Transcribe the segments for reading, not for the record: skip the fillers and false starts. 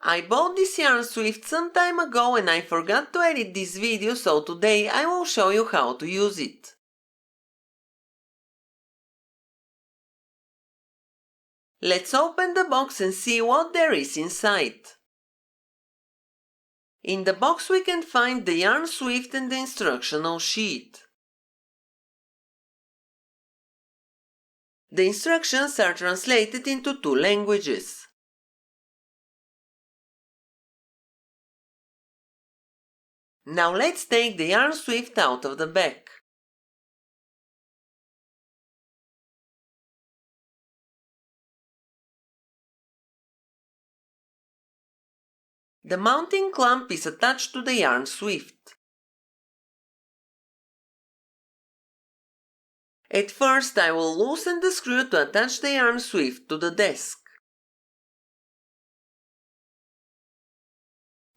I bought this yarn swift some time ago and I forgot to edit this video, so today I will show you how to use it. Let's open the box and see what there is inside. In the box we can find the yarn swift and the instructional sheet. The instructions are translated into 2 languages. Now let's take the yarn swift out of the back. The mounting clamp is attached to the yarn swift. At first I will loosen the screw to attach the yarn swift to the desk.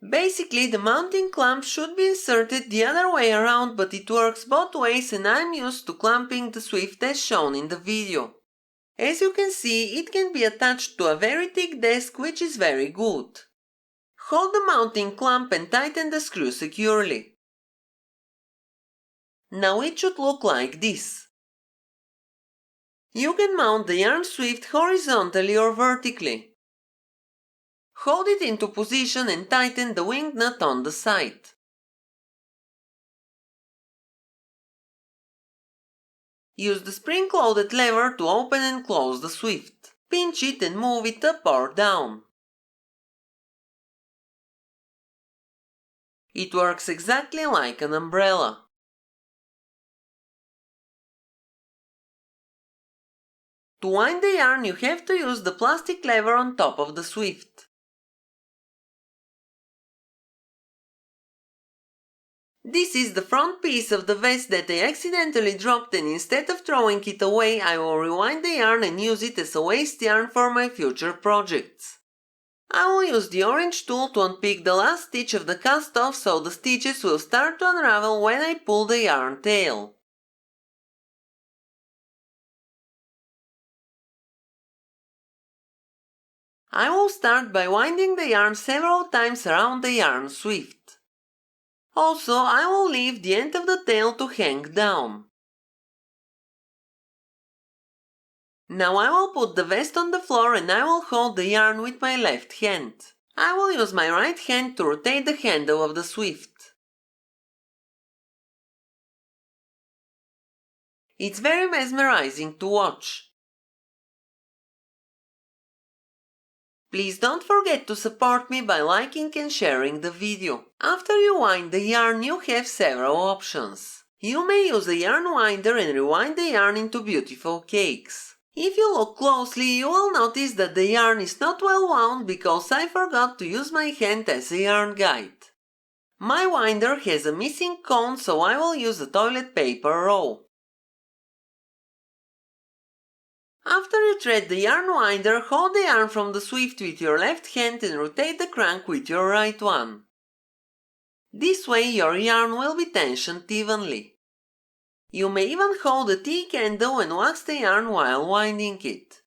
Basically, the mounting clamp should be inserted the other way around, but it works both ways and I'm used to clamping the swift as shown in the video. As you can see, it can be attached to a very thick desk, which is very good. Hold the mounting clamp and tighten the screw securely. Now it should look like this. You can mount the yarn swift horizontally or vertically. Hold it into position and tighten the wing nut on the side. Use the spring-loaded lever to open and close the swift. Pinch it and move it up or down. It works exactly like an umbrella. To wind the yarn, you have to use the plastic lever on top of the swift. This is the front piece of the vest that I accidentally dropped, and instead of throwing it away, I will rewind the yarn and use it as a waste yarn for my future projects. I will use the orange tool to unpick the last stitch of the cast off, so the stitches will start to unravel when I pull the yarn tail. I will start by winding the yarn several times around the yarn swift. Also, I will leave the end of the tail to hang down. Now I will put the vest on the floor and I will hold the yarn with my left hand. I will use my right hand to rotate the handle of the swift. It's very mesmerizing to watch. Please don't forget to support me by liking and sharing the video. After you wind the yarn, you have several options. You may use a yarn winder and rewind the yarn into beautiful cakes. If you look closely, you will notice that the yarn is not well wound because I forgot to use my hand as a yarn guide. My winder has a missing cone, so I will use a toilet paper roll. After you thread the yarn winder, hold the yarn from the swift with your left hand and rotate the crank with your right one. This way your yarn will be tensioned evenly. You may even hold a tea candle and wax the yarn while winding it.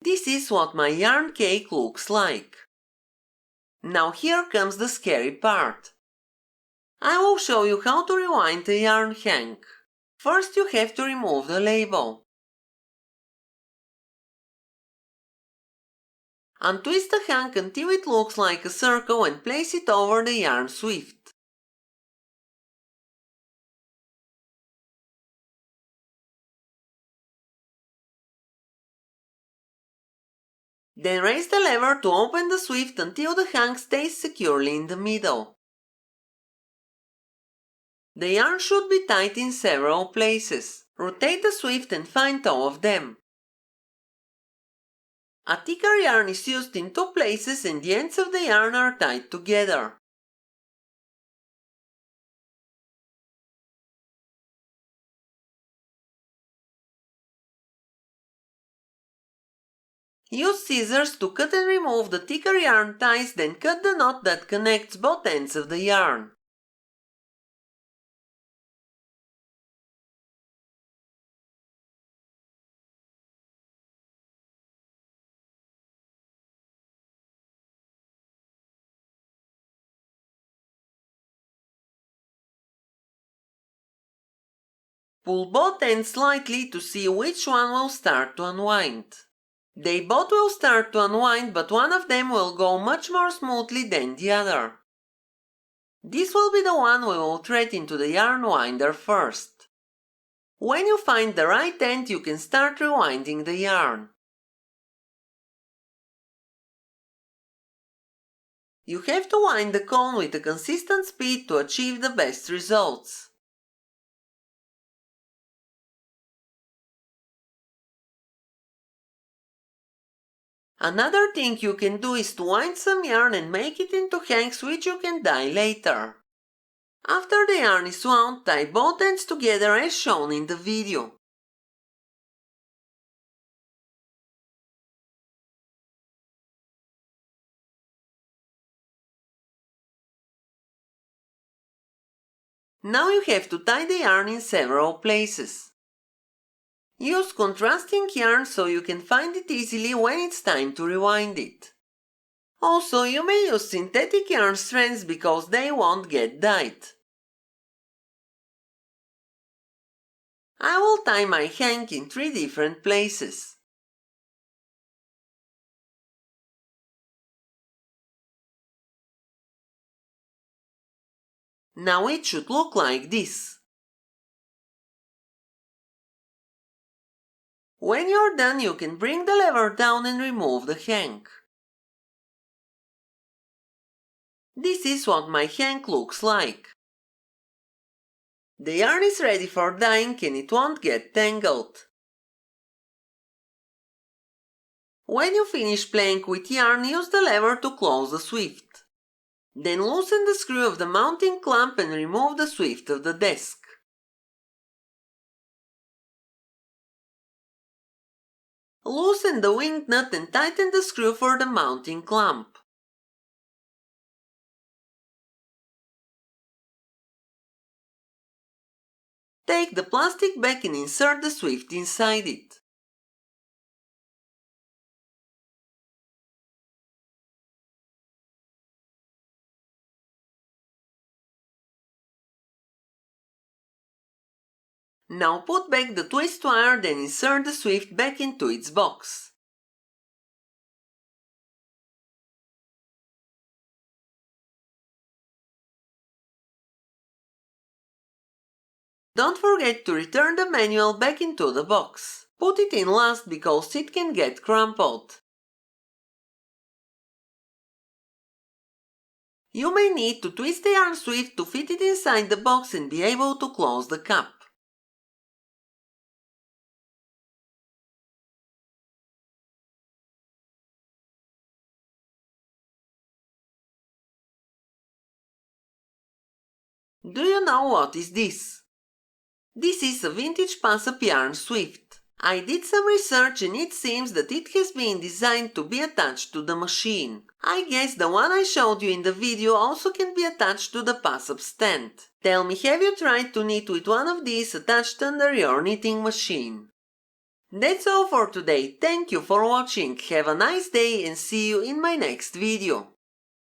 This is what my yarn cake looks like. Now here comes the scary part. I will show you how to rewind the yarn hank. First you have to remove the label. Untwist the hank until it looks like a circle and place it over the yarn swift. Then raise the lever to open the swift until the hank stays securely in the middle. The yarn should be tied in several places. Rotate the swift and find all of them. A thicker yarn is used in 2 places and the ends of the yarn are tied together. Use scissors to cut and remove the thicker yarn ties, then cut the knot that connects both ends of the yarn. Pull both ends slightly to see which one will start to unwind. They both will start to unwind, but one of them will go much more smoothly than the other. This will be the one we will thread into the yarn winder first. When you find the right end, you can start rewinding the yarn. You have to wind the cone with a consistent speed to achieve the best results. Another thing you can do is to wind some yarn and make it into hanks which you can dye later. After the yarn is wound, tie both ends together as shown in the video. Now you have to tie the yarn in several places. Use contrasting yarn so you can find it easily when it's time to rewind it. Also, you may use synthetic yarn strands because they won't get dyed. I will tie my hank in 3 different places. Now it should look like this. When you're done, you can bring the lever down and remove the hank. This is what my hank looks like. The yarn is ready for dyeing and it won't get tangled. When you finish playing with yarn, use the lever to close the swift. Then loosen the screw of the mounting clamp and remove the swift of the desk. Loosen the wing nut and tighten the screw for the mounting clamp. Take the plastic back and insert the swift inside it. Now put back the twist wire, then insert the swift back into its box. Don't forget to return the manual back into the box. Put it in last because it can get crumpled. You may need to twist the yarn swift to fit it inside the box and be able to close the cap. Do you know what is this? This is a vintage Passap yarn swift. I did some research and it seems that it has been designed to be attached to the machine. I guess the one I showed you in the video also can be attached to the Passap stand. Tell me, have you tried to knit with one of these attached under your knitting machine? That's all for today. Thank you for watching. Have a nice day and see you in my next video.